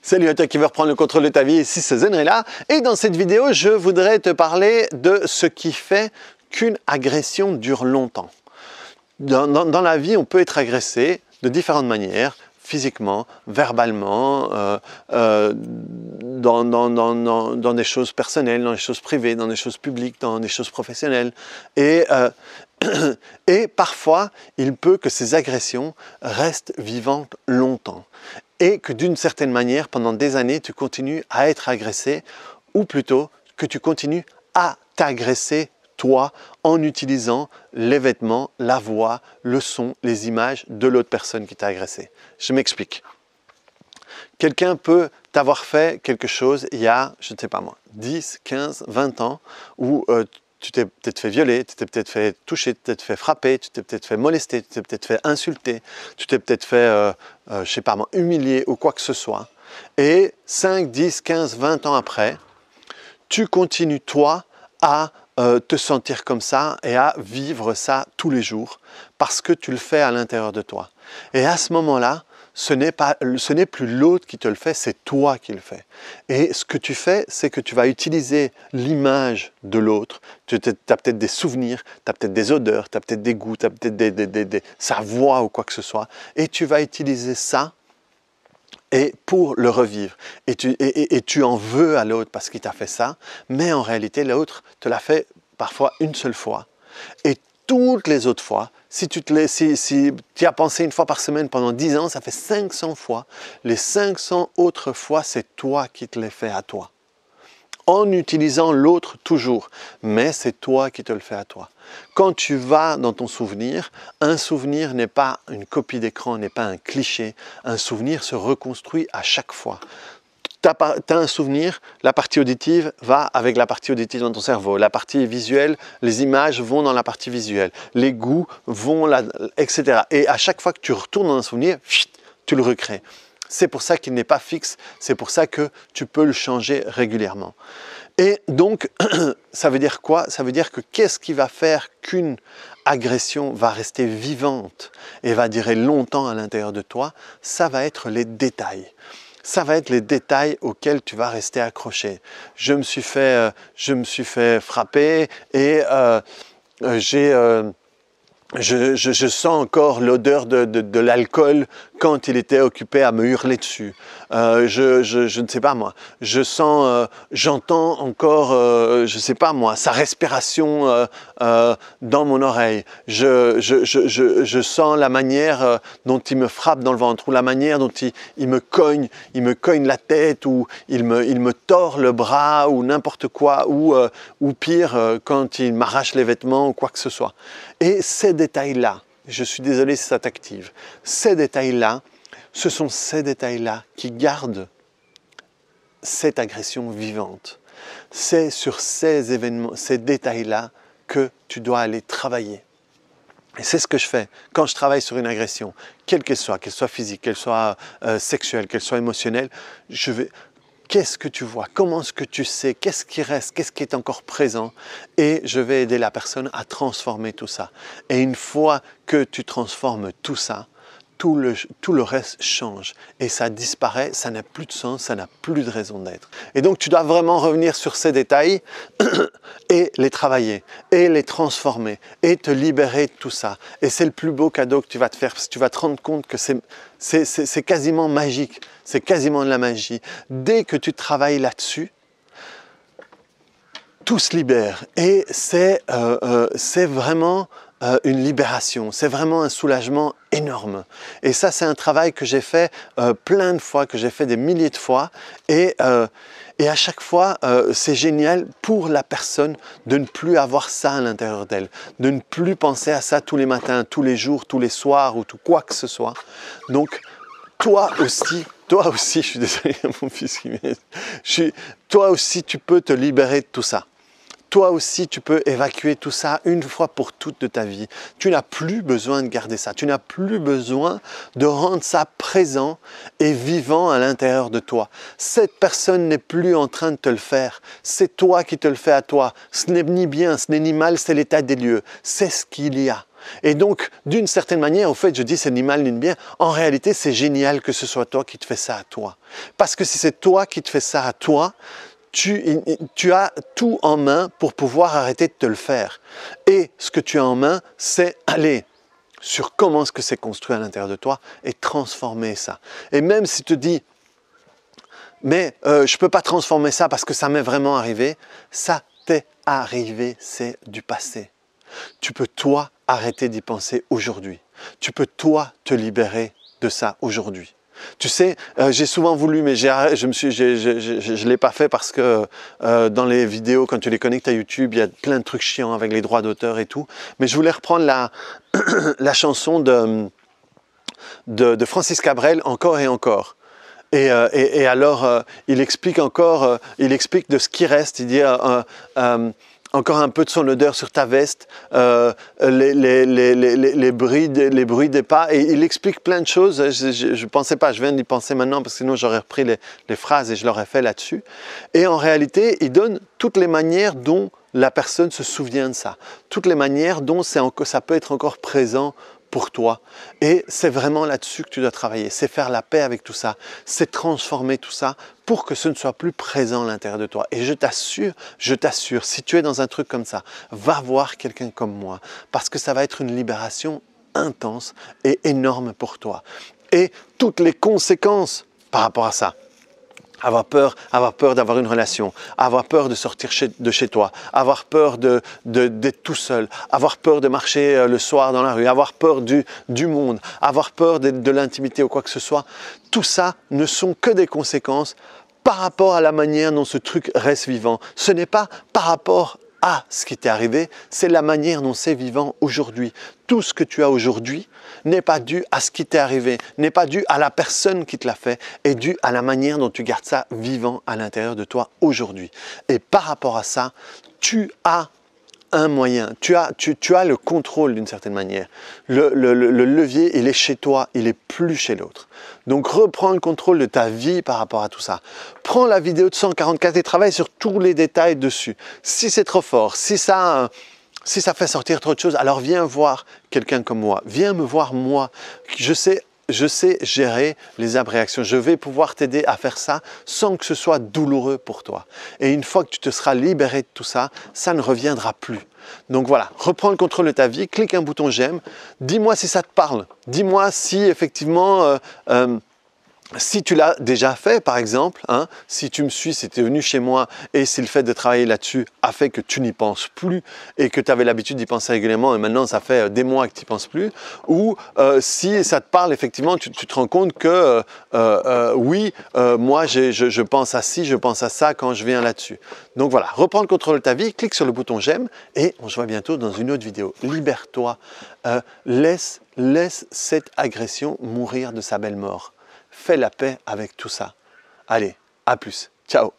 Salut à toi qui veux reprendre le contrôle de ta vie, ici c'est Zenrela et dans cette vidéo je voudrais te parler de ce qui fait qu'une agression dure longtemps. Dans la vie on peut être agressé de différentes manières, physiquement, verbalement, dans des choses personnelles, dans des choses privées, dans des choses publiques, dans des choses professionnelles. Et parfois, il peut que ces agressions restent vivantes longtemps. Et que d'une certaine manière, pendant des années, tu continues à être agressé, ou plutôt que tu continues à t'agresser toi en utilisant les vêtements, la voix, le son, les images de l'autre personne qui t'a agressé. Je m'explique. Quelqu'un peut t'avoir fait quelque chose il y a, je ne sais pas moi, 10, 15, 20 ans, où tu t'es peut-être fait violer, tu t'es peut-être fait toucher, tu t'es peut-être fait frapper, tu t'es peut-être fait molester, tu t'es peut-être fait insulter, tu t'es peut-être fait, je sais pas moi, humilier ou quoi que ce soit. Et 5, 10, 15, 20 ans après, tu continues toi à te sentir comme ça et à vivre ça tous les jours parce que tu le fais à l'intérieur de toi. Et à ce moment-là, ce n'est plus l'autre qui te le fait, c'est toi qui le fais. Et ce que tu fais, c'est que tu vas utiliser l'image de l'autre. Tu as peut-être des souvenirs, tu as peut-être des odeurs, tu as peut-être des goûts, tu as peut-être sa voix ou quoi que ce soit. Et tu vas utiliser ça et pour le revivre. Et tu en veux à l'autre parce qu'il t'a fait ça, mais en réalité, l'autre te l'a fait parfois une seule fois. Et toutes les autres fois, si tu as pensé une fois par semaine pendant 10 ans, ça fait 500 fois. Les 500 autres fois, c'est toi qui te les fais à toi. En utilisant l'autre toujours, mais c'est toi qui te le fais à toi. Quand tu vas dans ton souvenir, un souvenir n'est pas une copie d'écran, n'est pas un cliché. Un souvenir se reconstruit à chaque fois. Tu as un souvenir, la partie auditive va avec la partie auditive dans ton cerveau. La partie visuelle, les images vont dans la partie visuelle. Les goûts vont là, etc. Et à chaque fois que tu retournes dans un souvenir, tu le recrées. C'est pour ça qu'il n'est pas fixe, c'est pour ça que tu peux le changer régulièrement. Et donc, ça veut dire quoi? Ça veut dire que qu'est-ce qui va faire qu'une agression va rester vivante et va durer longtemps à l'intérieur de toi? Ça va être les détails. Ça va être les détails auxquels tu vas rester accroché. Je me suis fait frapper et je sens encore l'odeur de l'alcool quand il était occupé à me hurler dessus. Je ne sais pas moi, j'entends encore, je ne sais pas moi, sa respiration dans mon oreille. Je sens la manière dont il me frappe dans le ventre, ou la manière dont il me cogne la tête, ou il me tord le bras, ou n'importe quoi, ou pire, quand il m'arrache les vêtements, ou quoi que ce soit. Et ces détails-là, je suis désolé si ça t'active, ces détails-là, ce sont ces détails-là qui gardent cette agression vivante. C'est sur ces événements, ces détails-là que tu dois aller travailler. Et c'est ce que je fais quand je travaille sur une agression, quelle qu'elle soit physique, qu'elle soit sexuelle, qu'elle soit émotionnelle, je vais... Qu'est-ce que tu vois? Comment est-ce que tu sais? Qu'est-ce qui reste? Qu'est-ce qui est encore présent? Et je vais aider la personne à transformer tout ça. Et une fois que tu transformes tout ça, tout le reste change. Et ça disparaît, ça n'a plus de sens, ça n'a plus de raison d'être. Et donc tu dois vraiment revenir sur ces détails et les travailler, et les transformer, et te libérer de tout ça. Et c'est le plus beau cadeau que tu vas te faire, parce que tu vas te rendre compte que c'est quasiment magique, c'est quasiment de la magie. Dès que tu travailles là-dessus, tout se libère. Et c'est vraiment une libération, c'est vraiment un soulagement énorme. Et ça, c'est un travail que j'ai fait plein de fois, que j'ai fait des milliers de fois. Et à chaque fois, c'est génial pour la personne de ne plus avoir ça à l'intérieur d'elle, de ne plus penser à ça tous les matins, tous les jours, tous les soirs ou tout quoi que ce soit. Donc, toi aussi, je suis désolé, mon fils qui m'est... Toi aussi, tu peux te libérer de tout ça. Toi aussi, tu peux évacuer tout ça une fois pour toutes de ta vie. Tu n'as plus besoin de garder ça. Tu n'as plus besoin de rendre ça présent et vivant à l'intérieur de toi. Cette personne n'est plus en train de te le faire. C'est toi qui te le fais à toi. Ce n'est ni bien, ce n'est ni mal, c'est l'état des lieux. C'est ce qu'il y a. Et donc, d'une certaine manière, au fait, je dis c'est ni mal ni bien, en réalité, c'est génial que ce soit toi qui te fais ça à toi. Parce que si c'est toi qui te fais ça à toi, tu as tout en main pour pouvoir arrêter de te le faire. Et ce que tu as en main, c'est aller sur comment est-ce que c'est construit à l'intérieur de toi et transformer ça. Et même si tu te dis, mais je ne peux pas transformer ça parce que ça m'est vraiment arrivé, ça t'est arrivé, c'est du passé. Tu peux toi arrêter d'y penser aujourd'hui. Tu peux toi te libérer de ça aujourd'hui. Tu sais, j'ai souvent voulu, mais je ne l'ai pas fait parce que dans les vidéos, quand tu les connectes à YouTube, il y a plein de trucs chiants avec les droits d'auteur et tout. Mais je voulais reprendre la chanson de Francis Cabrel, Encore et encore. Et alors, il explique encore, il explique de ce qui reste. Il dit encore un peu de son odeur sur ta veste, les bruits des pas. Et il explique plein de choses. Je ne pensais pas, je viens d'y penser maintenant parce que sinon j'aurais repris les phrases et je l'aurais fait là-dessus. Et en réalité, il donne toutes les manières dont la personne se souvient de ça. Toutes les manières dont ça peut être encore présent pour toi. Et c'est vraiment là-dessus que tu dois travailler. C'est faire la paix avec tout ça. C'est transformer tout ça pour que ce ne soit plus présent à l'intérieur de toi. Et je t'assure, si tu es dans un truc comme ça, va voir quelqu'un comme moi. Parce que ça va être une libération intense et énorme pour toi. Et toutes les conséquences par rapport à ça. Avoir peur d'avoir une relation, avoir peur de sortir de chez toi, avoir peur d'être tout seul, avoir peur de marcher le soir dans la rue, avoir peur du monde, avoir peur de l'intimité ou quoi que ce soit. Tout ça ne sont que des conséquences par rapport à la manière dont ce truc reste vivant. Ce n'est pas par rapport à ce qui t'est arrivé, c'est la manière dont c'est vivant aujourd'hui. Tout ce que tu as aujourd'hui n'est pas dû à ce qui t'est arrivé, n'est pas dû à la personne qui te l'a fait, est dû à la manière dont tu gardes ça vivant à l'intérieur de toi aujourd'hui. Et par rapport à ça, tu as un moyen, tu as le contrôle d'une certaine manière. Le levier, il est chez toi, il est plus chez l'autre. Donc reprends le contrôle de ta vie par rapport à tout ça. Prends la vidéo de 144 et travaille sur tous les détails dessus. Si c'est trop fort, si ça fait sortir trop de choses, alors viens voir quelqu'un comme moi. Viens me voir moi. Je sais gérer les abréactions. Je vais pouvoir t'aider à faire ça sans que ce soit douloureux pour toi. Et une fois que tu te seras libéré de tout ça, ça ne reviendra plus. Donc voilà, reprends le contrôle de ta vie, clique un bouton j'aime, dis-moi si ça te parle. Dis-moi si effectivement si tu l'as déjà fait, par exemple, hein, si tu me suis, si tu es venu chez moi et si le fait de travailler là-dessus a fait que tu n'y penses plus et que tu avais l'habitude d'y penser régulièrement et maintenant ça fait des mois que tu n'y penses plus, ou si ça te parle, effectivement, tu te rends compte que oui, moi je pense à ci, je pense à ça quand je viens là-dessus. Donc voilà, reprends le contrôle de ta vie, clique sur le bouton j'aime et on se voit bientôt dans une autre vidéo. Libère-toi, laisse cette agression mourir de sa belle mort. Fais la paix avec tout ça. Allez, à plus. Ciao.